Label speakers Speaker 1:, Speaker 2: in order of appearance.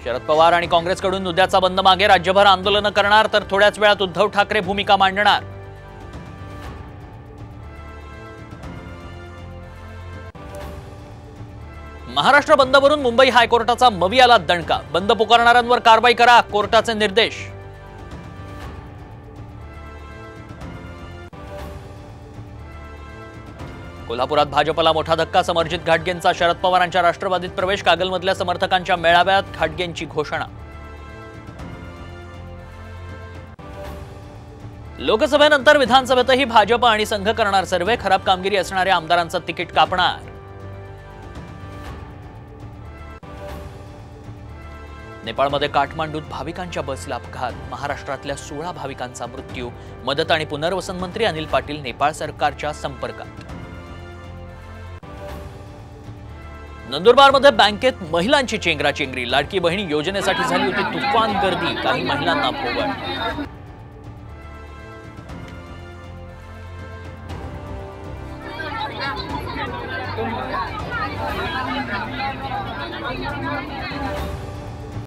Speaker 1: शरद पवार आणि काँग्रेसकडून उद्याचा बंद मागे, राज्यभर आंदोलन करणार तर थोड्याच वेळात उद्धव ठाकरे भूमिका मांडणार। महाराष्ट्र बंदवरून मुंबई हायकोर्टाचा मवियाला दणका, बंद पुकारणाऱ्यांवर कारवाई करा, कोर्टाचे निर्देश। कोल्हापुरात भाजपला मोठा धक्का, समर्जित घाटगेंचा शरद पवारांच्या राष्ट्रवादीत प्रवेश, कागलमधल्या समर्थकांच्या मेळाव्यात घाटगेंची घोषणा। लोकसभेनंतर विधानसभेतही भाजप आणि संघ करणार सर्वे, खराब कामगिरी असणाऱ्या आमदारांचं तिकीट कापणार। नेपाळमध्ये काठमांडूत भाविकांच्या बसला अपघात, महाराष्ट्रातल्या 16 भाविकांचा मृत्यू, मदत आणि पुनर्वसन मंत्री अनिल पाटील नेपाळ सरकारच्या संपर्कात। नंदुरबारमध्ये बँकेत महिलांची चेंगराचेंगरी, लाडकी बहिणी योजनेसाठी झाली होती तुफान गर्दी, काही महिलांना भोवळ।